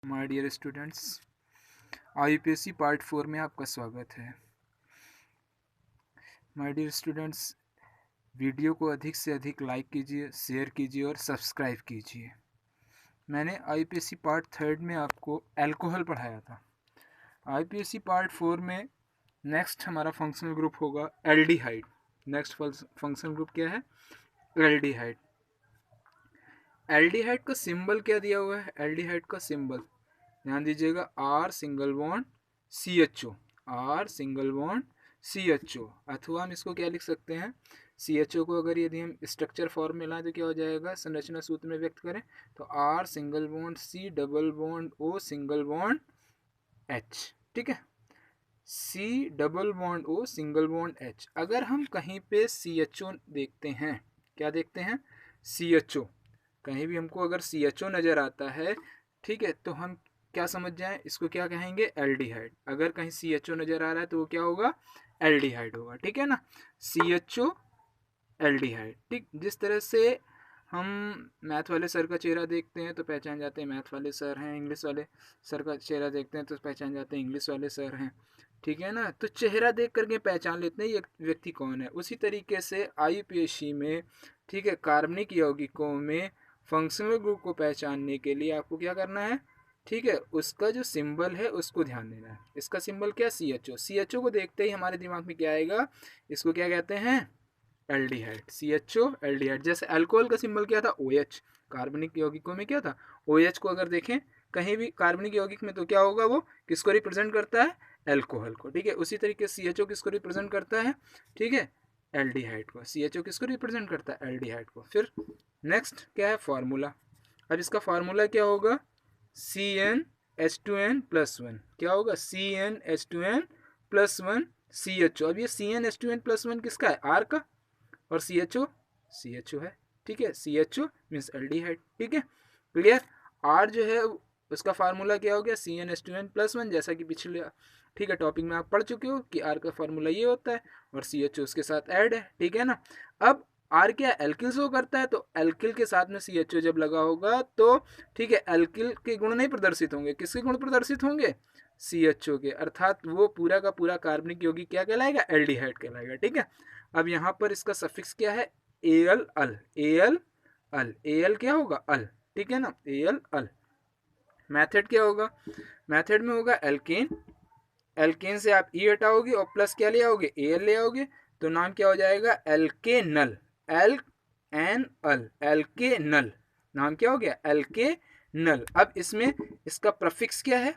My dear students, IUPAC part 4 में आपका स्वागत है। माय डियर स्टूडेंट्स, वीडियो को अधिक से अधिक लाइक कीजिए, शेयर कीजिए और सब्सक्राइब कीजिए। मैंने IUPAC पार्ट 3 में आपको अल्कोहल पढ़ाया था। IUPAC पार्ट 4 में नेक्स्ट हमारा फंक्शनल ग्रुप होगा एल्डिहाइड। नेक्स्ट फंक्शनल ग्रुप क्या है? एल्डिहाइड। एल्डिहाइड का सिंबल क्या दिया हुआ है? एल्डिहाइड का सिंबल ध्यान दीजिएगा, R single bond CHO, R single bond CHO, अथवा हम इसको क्या लिख सकते हैं? CHO को अगर यदि हम स्ट्रक्चर फॉर्म में लाएं तो क्या हो जाएगा? संरचना सूत्र में व्यक्त करें तो R single bond C double bond O single bond H। ठीक है, C double bond O single bond H। अगर हम कहीं पे CHO देखते हैं, क्या देखते हैं? CHO, कहीं भी हमको अगर CHO नज़र आता है, ठीक है, तो हम क्या समझ जाएं? इसको क्या कहेंगे? एल्डिहाइड। अगर कहीं CHO नज़र आ रहा है तो वो क्या होगा? एल्डिहाइड होगा। ठीक है ना, CHO एल्डिहाइड। ठीक, जिस तरह से हम मैथ वाले सर का चेहरा देखते हैं तो पहचान जाते हैं मैथ वाले सर हैं, इंग्लिश वाले सर का चेहरा देखते हैं तो पहचान जाते हैं इंग्लिश वाले सर हैं। ठीक है ना, तो चेहरा देख करके पहचान लेते हैं ये व्यक्ति कौन है। उसी तरीके से IUPAC में, ठीक है, कार्बनिक यौगिकों में फंक्शनल ग्रुप को पहचानने के लिए आपको क्या करना है? ठीक है, उसका जो सिंबल है उसको ध्यान देना है। इसका सिंबल क्या? CHO। CHO को देखते ही हमारे दिमाग में क्या आएगा? इसको क्या कहते हैं? एल्डिहाइड। CHO aldehyde. जैसे अल्कोहल का सिंबल क्या था? OH। कार्बनिक यौगिकों में क्या था? OH को अगर देखें कहीं भी कार्बनिक यौगिक में तो क्या होगा? वो किसको रिप्रेजेंट करता है? अल्कोहल को। ठीक है, उसी तरीके से CHO किसको रिप्रेजेंट करता है? ठीक है, एल्डिहाइड को। CHO किसको रिप्रेजेंट करता है? एल्डिहाइड को। फिर नेक्स्ट क्या है? फार्मूला। अब इसका फार्मूला क्या होगा? CnH2n+1। क्या होगा? CnH2n+1 CHO। अब ये CnH2n+1 किसका है? R का, और CHO है। ठीक है, CHO मीन्स एल्डिहाइड। ठीक है, क्लियर। R जो है उसका फार्मूला क्या हो गया? CnH2n+1, जैसा कि पिछले, ठीक है, टॉपिक में आप पढ़ चुके हो कि R का फार्मूला ये होता है और CHO उसके साथ ऐड है। ठीक है ना, अब R क्या एल्किल शो करता है, तो एल्किल के साथ में CHO जब लगा होगा तो, ठीक है, एल्किल के गुण नहीं प्रदर्शित होंगे। किसके गुण प्रदर्शित होंगे? CHO के। अर्थात वो पूरा का पूरा कार्बनिक यौगिक क्या कहलाएगा? एल्डिहाइड कहलाएगा। ठीक है, अब यहाँ पर इसका सफिक्स क्या है? Al अल। Al क्या होगा? अल। ठीक है ना, Al अल। मेथड क्या होगा? मेथड में होगा एल्केन। एल्केन से आप E हटाओगे और प्लस क्या ले आओगे? Al ले आओगे, तो नाम क्या हो जाएगा? एल्केनल। एल्केनल नाम क्या हो गया? एल्केनल। अब इसमें इसका प्रफिक्स क्या है?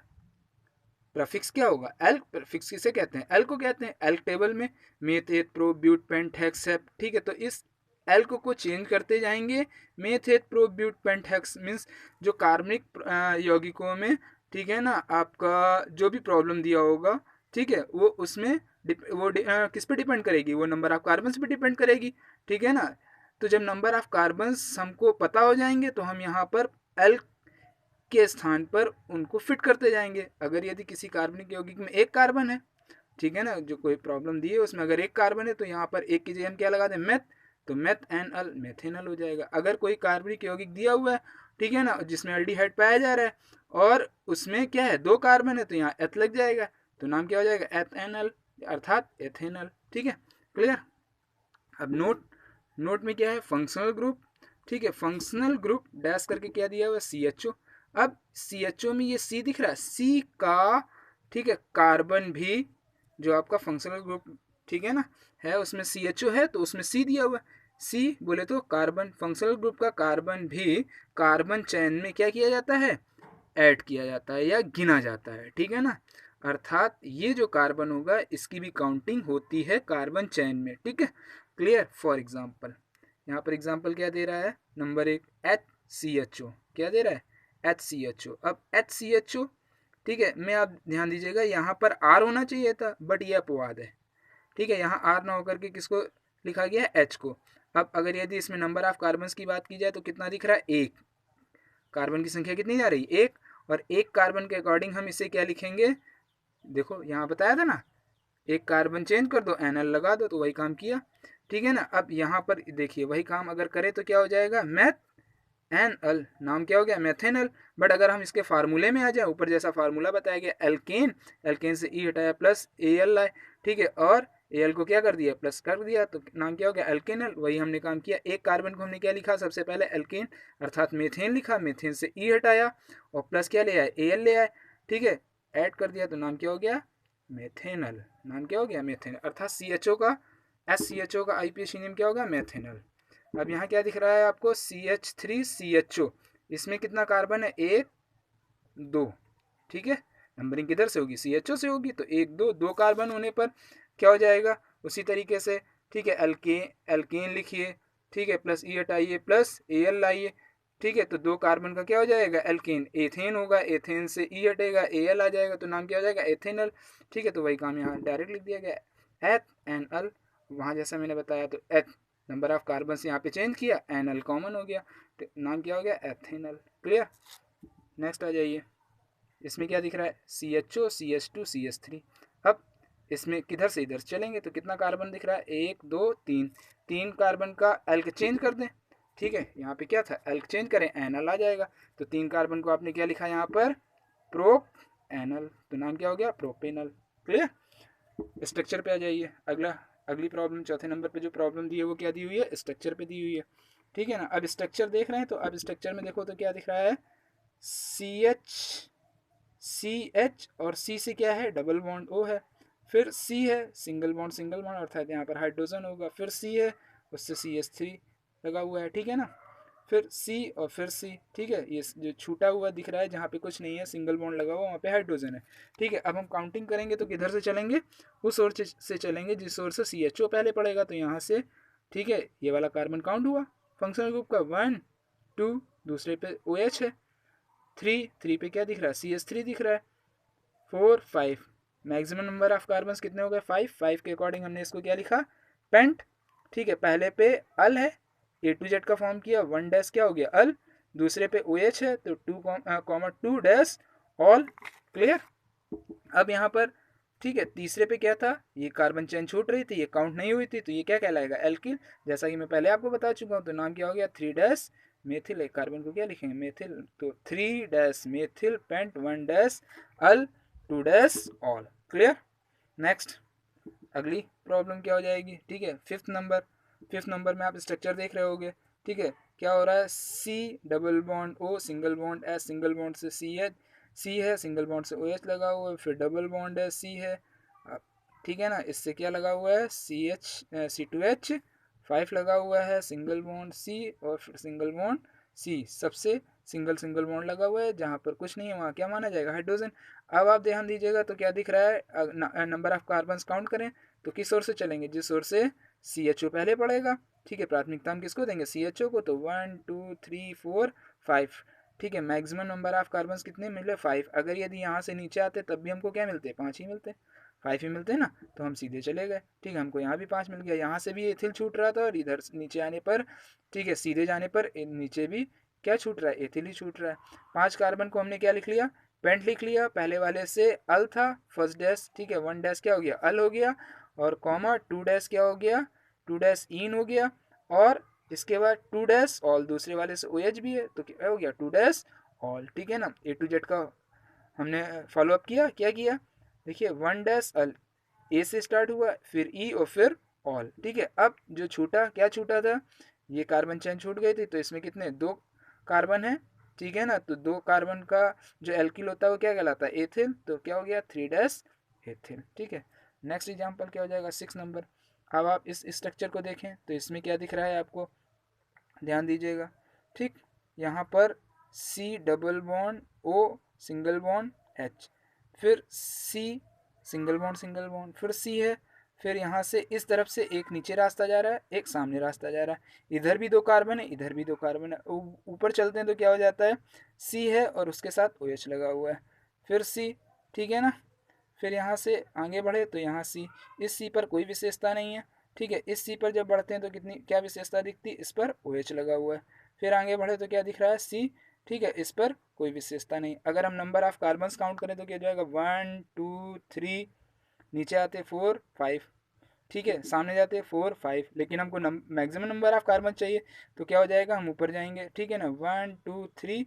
प्रफिक्स क्या होगा? एल्क। प्रफिक्स किसे कहते हैं? एल्क को कहते हैं। एल्क टेबल में मेथेट, prop, but, pent, hex, hep. ठीक है, तो इस एल्क को चेंज करते जाएंगे। मेथेट, prop, but, pent, hex means जो कार्बनिक यौगिकों में, ठीक है ना, आपका जो भी प्रॉब्लम दिया होगा, ठीक है, वो उसमें किस पे डिपेंड करेगी? वो नंबर ऑफ कार्बन पे डिपेंड करेगी। ठीक है ना, तो जब नंबर ऑफ कार्बन हमको पता हो जाएंगे तो हम यहाँ पर एल्क के स्थान पर उनको फिट करते जाएंगे। अगर यदि किसी कार्बनिक यौगिक में एक कार्बन है, ठीक है ना, जो कोई प्रॉब्लम दी है उसमें अगर एक कार्बन है तो यहाँ पर एक की जगह हम क्या लगा दें? मेथ, तो मेथ एन अल, मेथेनल हो जाएगा। अगर कोई कार्बनिक यौगिक दिया हुआ है, ठीक है ना, जिसमें एल्डिहाइड पाया जा रहा है और उसमें क्या है? दो कार्बन है, तो यहाँ एथ लग जाएगा, तो नाम क्या हो जाएगा? एथेनल, अर्थात एथेनल। ठीक है, क्लियर। अब नोट में क्या है? Functional group. ठीक है, फंक्शनल ग्रुप डैश करके क्या दिया हुआ है? CHO। अब CHO में ये C दिख रहा है, C का, ठीक है, कार्बन भी जो आपका फंक्शनल ग्रुप, ठीक है ना, है, उसमें CHO है तो उसमें C दिया हुआ है। C बोले तो कार्बन, फंक्शनल ग्रुप का कार्बन भी कार्बन चैन में क्या किया जाता है? ऐड किया जाता है या गिना जाता है। ठीक है ना, अर्थात ये जो कार्बन होगा इसकी भी काउंटिंग होती है कार्बन चैन में। ठीक है, क्लियर। फॉर एग्जाम्पल, यहाँ पर एग्जाम्पल क्या दे रहा है? Number 1 HCHO। क्या दे रहा है? HCHO। अब HCHO, ठीक है, मैं आप ध्यान दीजिएगा, यहाँ पर R होना चाहिए था बट ये अपवाद है। ठीक है, यहाँ R ना होकर के किसको लिखा गया है? H को। अब अगर यदि इसमें नंबर ऑफ कार्बन की बात की जाए तो कितना दिख रहा है? 1। कार्बन की संख्या कितनी जा रही? 1। और एक कार्बन के अकॉर्डिंग हम इसे क्या लिखेंगे? देखो यहाँ बताया था ना, एक कार्बन चेंज कर दो, एनएल लगा दो, तो वही काम किया। ठीक है ना, अब यहाँ पर देखिए वही काम अगर करे तो क्या हो जाएगा? मैथ एन अल, नाम क्या हो गया मेथेनल। बट अगर हम इसके फार्मूले में आ जाए, ऊपर जैसा फार्मूला बताया गया एल्केन, एल्केन से ई हटाया प्लस ए एल आए, ठीक है, और ए एल को क्या कर दिया प्लस कर दिया, तो नाम क्या हो गया एल्केनल। वही हमने काम किया, एक कार्बन को हमने क्या लिखा सबसे पहले एल्केन अर्थात मीथेन लिखा, मीथेन से ई हटाया और प्लस क्या ले आए ए एल ले आए, ठीक है, ऐड कर दिया तो नाम क्या हो गया मेथेनल। नाम क्या हो गया मेथेनल, अर्थात सी एच ओ का SCHO का IUPAC नेम क्या होगा मेथेनल। अब यहाँ क्या दिख रहा है आपको CH3CHO, इसमें कितना कार्बन है एक दो, ठीक है, नंबरिंग किधर से होगी CHO से होगी, तो एक दो, दो कार्बन होने पर क्या हो जाएगा उसी तरीके से, ठीक है, एल्केन लिखिए, ठीक है, प्लस ई हटाइए प्लस AL लाइए, ठीक है, तो दो कार्बन का क्या हो जाएगा एल्केन, एथेन होगा, एथेन से ई हटेगा AL आ जाएगा, तो नाम क्या हो जाएगा एथेनल, ठीक है, तो वही काम यहाँ डायरेक्ट लिख दिया गया एथ एन अल, वहाँ जैसा मैंने बताया तो एथ नंबर ऑफ कार्बन से यहाँ पे चेंज किया, एनल कॉमन हो गया, तो नाम क्या हो गया एथेनल। क्लियर, नेक्स्ट आ जाइए, इसमें क्या दिख रहा है CHO CH2 CH3। अब इसमें किधर से इधर चलेंगे तो कितना कार्बन दिख रहा है एक दो तीन, तीन कार्बन का एल्क चेंज कर दें, ठीक है, यहाँ पे क्या था एल्क चेंज करें एनल आ जाएगा, तो तीन कार्बन को आपने क्या लिखा यहाँ पर प्रोप एनल, तो नाम क्या हो गया प्रोपेनल। क्लियर, स्ट्रक्चर पे आ जाइए, अगली प्रॉब्लम चौथे नंबर पे जो प्रॉब्लम दी है वो क्या दी हुई है स्ट्रक्चर पे दी हुई है, ठीक है ना। अब स्ट्रक्चर देख रहे हैं, तो अब स्ट्रक्चर में देखो तो क्या दिख रहा है CH और C से क्या है डबल बॉन्ड O है, फिर C है सिंगल बॉन्ड अर्थात यहाँ पर हाइड्रोजन होगा, फिर C है उससे CH3 लगा हुआ है, ठीक है ना, फिर C और फिर C, ठीक है, ये जो छूटा हुआ दिख रहा है जहाँ पे कुछ नहीं है सिंगल बॉन्ड लगा हुआ वहाँ पे हाइड्रोजन है, ठीक है। अब हम काउंटिंग करेंगे तो किधर से चलेंगे उस ओर से चलेंगे जिस ओर से CHO पहले पड़ेगा, तो यहाँ से, ठीक है, ये वाला कार्बन काउंट हुआ फंक्शनल ग्रुप का 1 2, दूसरे पे OH है, 3 पे क्या दिख रहा है CH3 दिख रहा है, 4 5, मैक्सिमम नंबर ऑफ कार्बन कितने हो गए 5 के अकॉर्डिंग हमने इसको क्या लिखा पेंट, ठीक है, पहले पे अल है A to Z का फॉर्म किया, 1 डैश क्या हो गया अल, दूसरे पे OH है तो 2 डैश ऑल। क्लियर, अब यहाँ पर, ठीक है, तीसरे पे क्या था ये कार्बन चेन छूट रही थी, ये काउंट नहीं हुई थी, तो ये क्या कहलाएगा एल्किल, जैसा कि मैं पहले आपको बता चुका हूँ, तो नाम क्या हो गया 3 डैश मेथिल, एक कार्बन को क्या लिखेंगे मेथिल, तो 3 डैश मेथिल पेंट 1 डैश अल 2 डैश ऑल। क्लियर, नेक्स्ट अगली प्रॉब्लम क्या हो जाएगी, ठीक है, फिफ्थ नंबर में आप स्ट्रक्चर देख रहे होगे, ठीक है, क्या हो रहा है C double bond O single bond S, single bond से C है सिंगल बॉन्ड से OH लगा हुआ है, फिर डबल बॉन्ड है C है, ठीक है ना, इससे क्या लगा हुआ है C2H5 लगा हुआ है, सिंगल बॉन्ड C और फिर सिंगल बॉन्ड C, सबसे सिंगल बॉन्ड लगा हुआ है, जहाँ पर कुछ नहीं है वहाँ क्या माना जाएगा हाइड्रोजन। अब आप ध्यान दीजिएगा तो क्या दिख रहा है नंबर ऑफ कार्बन काउंट करें तो किस ओर से चलेंगे जिस ओर से CHO पहले पड़ेगा, ठीक है, प्राथमिकता हम किसको देंगे CHO को, तो 1 2 3 4 5, ठीक है, मैक्सिमम नंबर ऑफ कार्बन कितने मिले 5, अगर यदि यहाँ से नीचे आते तब भी हमको क्या मिलते 5 ही मिलते, 5 ही मिलते ना, तो हम सीधे चले गए, ठीक है, हमको यहाँ भी 5 मिल गया, यहाँ से भी एथिल छूट रहा था और इधर नीचे आने पर, ठीक है, सीधे जाने पर नीचे भी क्या छूट रहा है एथिल ही छूट रहा है। 5 कार्बन को हमने क्या लिख लिया पेंट लिख लिया, पहले वाले से अल था फर्स्ट डैश, ठीक है, 1 डैश क्या हो गया अल हो गया, और कॉमा 2 डैश क्या हो गया 2 डैश इन हो गया, और इसके बाद 2 डैश ऑल, दूसरे वाले से OH भी है तो क्या हो गया 2 डैश ऑल, ठीक है ना। A to Z का हमने फॉलो अप किया, क्या किया देखिए 1 डैश अल ए से स्टार्ट हुआ फिर ई और फिर ऑल, ठीक है। अब जो छूटा क्या छूटा था ये कार्बन चेन छूट गई थी, तो इसमें कितने दो कार्बन है, ठीक है ना, तो दो कार्बन का जो एल्किल होता है वो क्या कहलाता है एथिल, तो क्या हो गया 3 डैश एथिल, ठीक है। नेक्स्ट एग्जांपल क्या हो जाएगा 6 नंबर। अब आप इस स्ट्रक्चर को देखें तो इसमें क्या दिख रहा है आपको ध्यान दीजिएगा, ठीक, यहाँ पर C double bond O single bond H, फिर C सिंगल बॉन्ड फिर C है, फिर यहाँ से इस तरफ से एक नीचे रास्ता जा रहा है एक सामने रास्ता जा रहा है, इधर भी दो कार्बन है इधर भी दो कार्बन है, ऊपर चलते हैं तो क्या हो जाता है C है और उसके साथ OH लगा हुआ है, फिर C, ठीक है ना, फिर यहाँ से आगे बढ़े तो यहाँ C, इस C पर कोई विशेषता नहीं है, ठीक है, इस C पर जब बढ़ते हैं तो कितनी क्या विशेषता दिखती है इस पर OH लगा हुआ है, फिर आगे बढ़े तो क्या दिख रहा है C, ठीक है, इस पर कोई विशेषता नहीं। अगर हम नंबर ऑफ कार्बन काउंट करें तो क्या जाएगा 1 2 3, नीचे आते 4 5, ठीक है, सामने जाते हैं 4 5, लेकिन हमको मैक्सिमम नंबर ऑफ कार्बन चाहिए, तो क्या हो जाएगा, हम ऊपर जाएंगे, ठीक है ना, 1 2 3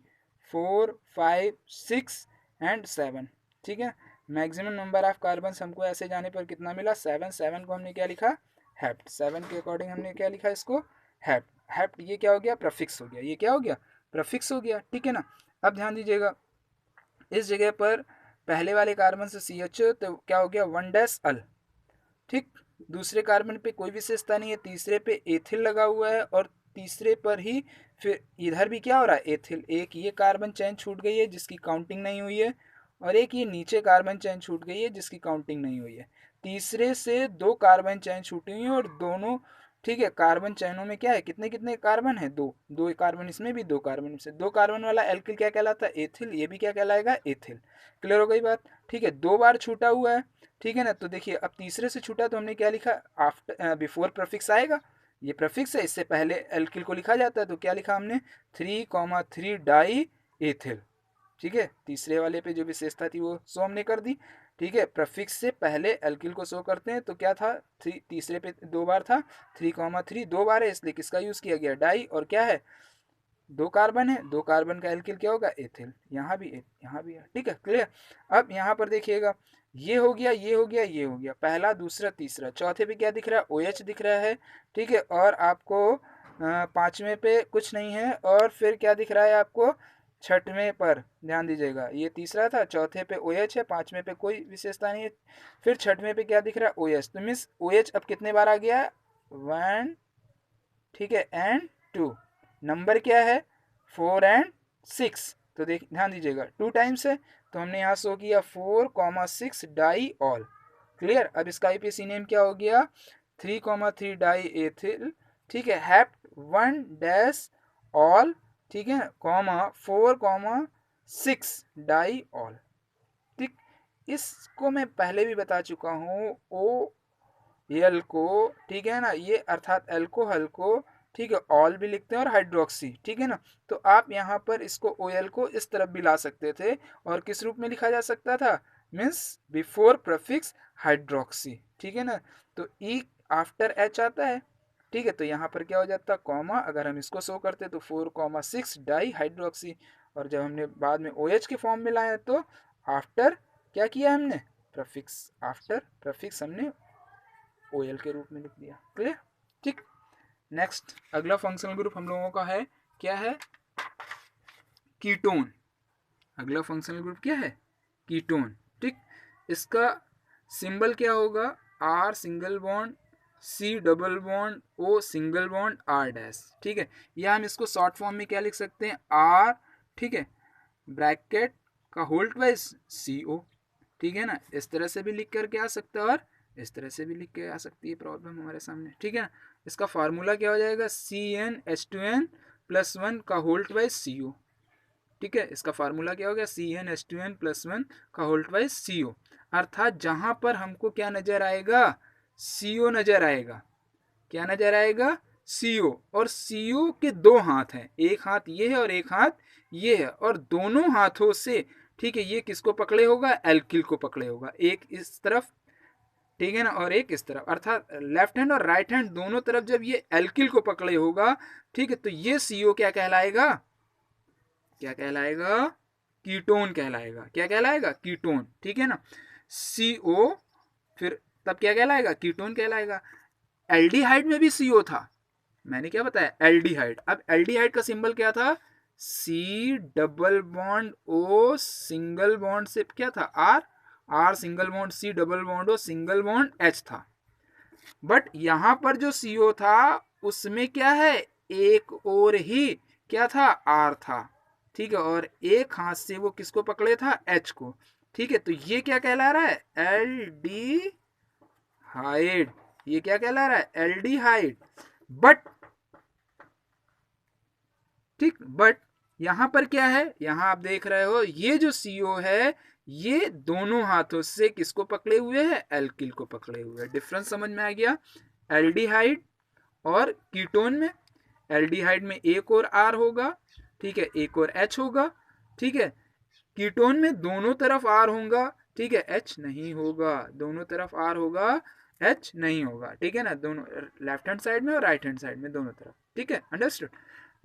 4 5 6 एंड 7, ठीक है। मैक्सिमम नंबर ऑफ कार्बन हमको ऐसे जाने पर कितना मिला, 7। 7 को हमने क्या लिखा, हेप्ट। 7 के अकॉर्डिंग हमने क्या लिखा इसको, हेप्ट। हेप्ट ये क्या हो गया, प्रफिक्स हो गया, ये क्या हो गया, प्रफिक्स हो गया, ठीक है ना। अब ध्यान दीजिएगा, इस जगह पर पहले वाले कार्बन से CH, तो क्या हो गया 1' ठीक। दूसरे कार्बन पे कोई विशेषता नहीं है, तीसरे पे एथिल लगा हुआ है, और तीसरे पर ही फिर इधर भी क्या हो रहा है, एथिल। एक ये कार्बन चेन छूट गई है जिसकी काउंटिंग नहीं हुई है, और एक ये नीचे कार्बन चेन छूट गई है जिसकी काउंटिंग नहीं हुई है। तीसरे से 2 कार्बन चेन छूटी हुई है, और दोनों, ठीक है, कार्बन चैनों में क्या है, कितने कितने कार्बन है, 2 2 कार्बन इसमें भी, 2 कार्बन से, 2 कार्बन वाला एल्किल क्या कहलाता है, एथिल। ये भी क्या कहलाएगा, एथिल। क्लियर हो गई बात, ठीक है। 2 बार छूटा हुआ है, ठीक है ना। तो देखिए अब तीसरे से छूटा, तो हमने क्या लिखा, आफ्टर बिफोर प्रफिक्स आएगा, ये प्रफिक्स है, इससे पहले एल्किल को लिखा जाता है, तो क्या लिखा हमने 3,3 डाई एथिल, ठीक है। तीसरे वाले पे जो विशेषता थी वो शो हमने कर दी, ठीक है। प्रफिक्स से पहले एल्किल को शो करते हैं, तो क्या था, तीसरे पे 2 बार था, 3,3 2 बार है, इसलिए किसका यूज किया गया, डाई, और क्या है, 2 कार्बन है, 2 कार्बन का एल्किल क्या होगा, एथिल। यहाँ भी है, ठीक है, क्लियर। अब यहाँ पर देखिएगा, ये हो गया, ये हो गया, ये हो गया, पहला दूसरा तीसरा। चौथे पे क्या दिख रहा है, OH दिख रहा है, ठीक है। और आपको पांचवें पे कुछ नहीं है, और फिर क्या दिख रहा है आपको, छठवें पर ध्यान दीजिएगा, ये तीसरा था, चौथे पे OH है, पांचवें पे कोई विशेषता नहीं है, फिर छठवें पे क्या दिख रहा है, OH। तो मीन्स OH अब कितने बार आ गया, 1, ठीक है, एंड 2। नंबर क्या है, 4 एंड 6। तो देख ध्यान दीजिएगा, 2 टाइम्स है, तो हमने यहाँ शो किया 4,6 डाई ऑल। क्लियर। अब इसका IPC नेम क्या हो गया, 3,3 डाई एथिल, ठीक है, हैप्ट 1 ऑल, ठीक है, 4,6 डाई ऑल, ठीक। इसको मैं पहले भी बता चुका हूँ, OL को, ठीक है ना, ये अर्थात अल्कोहल को, ठीक है, ऑल भी लिखते हैं, और हाइड्रोक्सी, ठीक है ना। तो आप यहाँ पर इसको OL को इस तरफ भी ला सकते थे, और किस रूप में लिखा जा सकता था, मीन्स बिफोर प्रफिक्स हाइड्रोक्सी, ठीक है ना। तो E आफ्टर H आता है, ठीक है। तो यहाँ पर क्या हो जाता, कॉमा, अगर हम इसको शो करते तो 4,6 डाई हाइड्रोक्सी, और जब हमने बाद में OH के फॉर्म में लाया, तो आफ्टर क्या किया हमने, प्रफिक्स, आफ्टर प्रफिक्स हमने OL के रूप में लिख दिया। क्लियर, ठीक। नेक्स्ट अगला फंक्शनल ग्रुप हम लोगों का है, क्या है, कीटोन। अगला फंक्शनल ग्रुप क्या है, कीटोन, ठीक। इसका सिंबल क्या होगा, R single bond, C double bond, O single bond, R', ठीक है। या हम इसको शॉर्ट फॉर्म में क्या लिख सकते हैं, R, ठीक है, ब्रैकेट का होल्ड वाइज CO, ठीक है ना। इस तरह से भी लिख करके आ सकता है, और इस तरह से भी लिख के आ सकती है प्रॉब्लम हमारे सामने, ठीक है ना। इसका फार्मूला क्या हो जाएगा, CnH2n+1 का होल्ड वाइज CO, ठीक है। इसका फार्मूला क्या हो गया, CnH2n+1 का होल्ड वाइज CO, अर्थात जहां पर हमको क्या नजर आएगा, CO नजर आएगा, क्या नजर आएगा, CO। और CO के 2 हाथ हैं, एक हाथ ये है और एक हाथ ये है, और दोनों हाथों से, ठीक है, ये किसको पकड़े होगा, एल्किल को पकड़े होगा, एक इस तरफ, ठीक है ना, और एक इस तरफ, अर्थात लेफ्ट हैंड और राइट हैंड दोनों तरफ जब ये एल्किल को पकड़े होगा, ठीक है, तो ये CO क्या कहलाएगा, क्या कहलाएगा, कीटोन कहलाएगा, क्या कहलाएगा, कीटोन, ठीक है ना। CO फिर तब क्या कहलाएगा, कीटोन कहलाएगा। एल्डिहाइड में भी CO था, मैंने क्या बताया, एल्डिहाइड। अब एल्डिहाइड का सिंबल क्या था, C double bond O single bond से क्या था, R single bond C double bond O single bond H था। बट यहां पर जो CO था उसमें क्या है, एक और ही क्या था, R था, ठीक है, और एक हाथ से वो किसको पकड़े था, H को, ठीक है। तो ये क्या कहला रहा है, एल्डिहाइड, ये क्या कहला रहा है, एल्डिहाइड। बट ठीक, बट यहां पर क्या है, यहां आप देख रहे हो ये जो CO है, ये दोनों हाथों से किसको पकड़े हुए है, एल्किल को पकड़े हुए है। डिफरेंस समझ में आ गया, एल्डिहाइड और कीटोन में, एल्डिहाइड में एक और R होगा, ठीक है, एक और H होगा, ठीक है। कीटोन में दोनों तरफ R होगा, ठीक है, H नहीं होगा, दोनों तरफ R होगा, H नहीं होगा, ठीक है ना, दोनों लेफ्ट हैंड साइड में और राइट हैंड साइड में दोनों तरफ, ठीक है, अंडरस्टूड।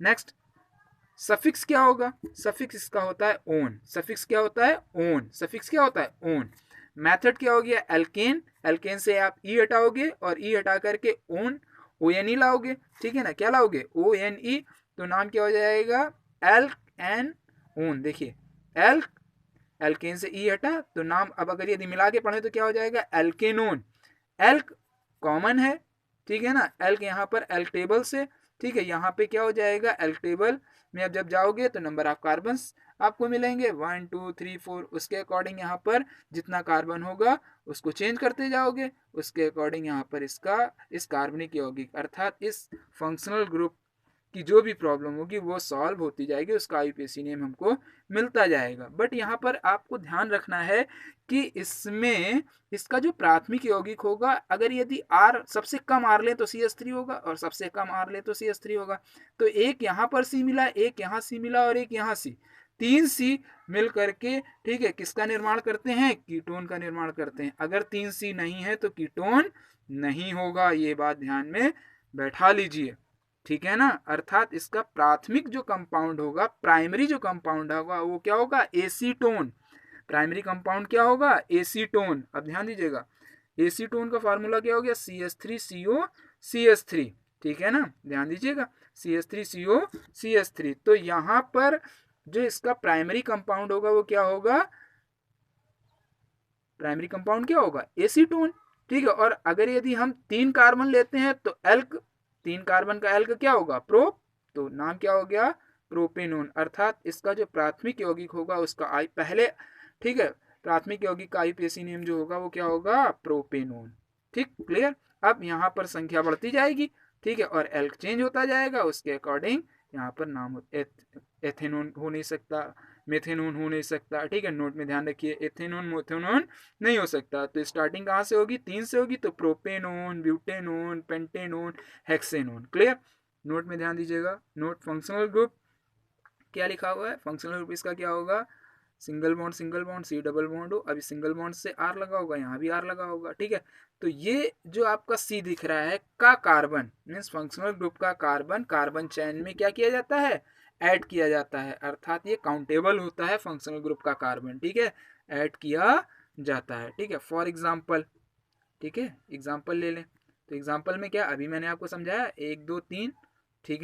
नेक्स्ट सफिक्स क्या होगा, सफिक्स इसका होता है ओन, सफिक्स क्या होता है ओन, सफिक्स क्या होता है ओन। मेथड क्या हो गया एल्केन, एल्केन से आप ई हटाओगे और ई हटा करके ओन ओ एन ई लाओगे, ठीक है ना, क्या लाओगे ओ एन ई, तो नाम क्या हो जाएगा एल्क एन ओन। देखिए एल्क, एल्केन से ई हटा तो नाम, अब अगर यदि मिला के पढ़े तो क्या हो जाएगा एल्केनोन। एल्क कॉमन है, ठीक है ना, एल्क यहाँ पर एल्क टेबल से, ठीक है, यहाँ पे क्या हो जाएगा एल्क टेबल में अब जब जाओगे तो नंबर ऑफ कार्बन आपको मिलेंगे 1 2 3 4, उसके अकॉर्डिंग यहाँ पर जितना कार्बन होगा उसको चेंज करते जाओगे, उसके अकॉर्डिंग यहाँ पर इसका इस कार्बनिक यौगिक अर्थात इस फंक्शनल ग्रुप की जो भी प्रॉब्लम होगी वो सॉल्व होती जाएगी, उसका आईयूपीएसी नेम हमको मिलता जाएगा। बट यहाँ पर आपको ध्यान रखना है कि इसमें इसका जो प्राथमिक यौगिक होगा, अगर यदि आर सबसे कम आर ले तो CH3 होगा और सबसे कम आर ले तो CH3 होगा। तो एक यहाँ पर सी मिला, एक यहाँ सी मिला और एक यहाँ सी, 3 सी मिल करके, ठीक है, किसका निर्माण करते हैं कीटोन का निर्माण करते हैं। अगर 3 सी नहीं है तो कीटोन नहीं होगा, ये बात ध्यान में बैठा लीजिए, ठीक है ना। अर्थात इसका प्राथमिक जो कंपाउंड होगा, प्राइमरी जो कंपाउंड होगा वो क्या होगा एसीटोन, प्राइमरी कंपाउंड क्या होगा एसीटोन। अब ध्यान दीजिएगा एसीटोन का फार्मूला क्या हो गया CH3CO CH3, ठीक है ना, ध्यान दीजिएगा CH3CO CH3। तो यहाँ पर जो इसका प्राइमरी कंपाउंड होगा वो क्या होगा, प्राइमरी कंपाउंड क्या होगा एसीटोन, ठीक है। और अगर यदि हम 3 कार्बन लेते हैं तो एल्क, 3 कार्बन का एल्क क्या होगा प्रोप, तो नाम क्या हो गया प्रोपेनोन। अर्थात इसका जो प्राथमिक यौगिक होगा उसका आई पहले, ठीक है, प्राथमिक यौगिक का आईयूपीएसी नेम जो होगा वो क्या होगा प्रोपेनोन, ठीक, क्लियर। अब यहाँ पर संख्या बढ़ती जाएगी, ठीक है, और एल्क चेंज होता जाएगा, उसके अकॉर्डिंग यहाँ पर नाम एथेनोन हो नहीं सकता, मेथेनोन हो नहीं सकता, ठीक है, नोट में ध्यान रखिए एथेनोन मेथेनोन नहीं हो सकता। तो स्टार्टिंग कहाँ से होगी 3 से होगी, तो propanone butanone pentanone hexanone, clear. Note में ध्यान दीजिएगा, नोट फंक्शनल ग्रुप क्या लिखा हुआ है, फंक्शनल ग्रुप इसका क्या होगा सिंगल बॉन्ड सी डबल बॉन्ड हो, अभी सिंगल बॉन्ड से आर लगा होगा, यहाँ भी आर लगा होगा, ठीक है। तो ये जो आपका सी दिख रहा है का कार्बन मीन्स फंक्शनल ग्रुप का कार्बन, कार्बन चैन में क्या किया जाता है ऐड किया जाता है, अर्थात ये काउंटेबल होता है फंक्शनल ग्रुप का कार्बन, ठीक है, ऐड किया जाता है, ठीक है। फॉर एग्जाम्पल, ठीक है, एग्जाम्पल ले लें, तो एग्जाम्पल में क्या अभी मैंने आपको समझाया 1 2 3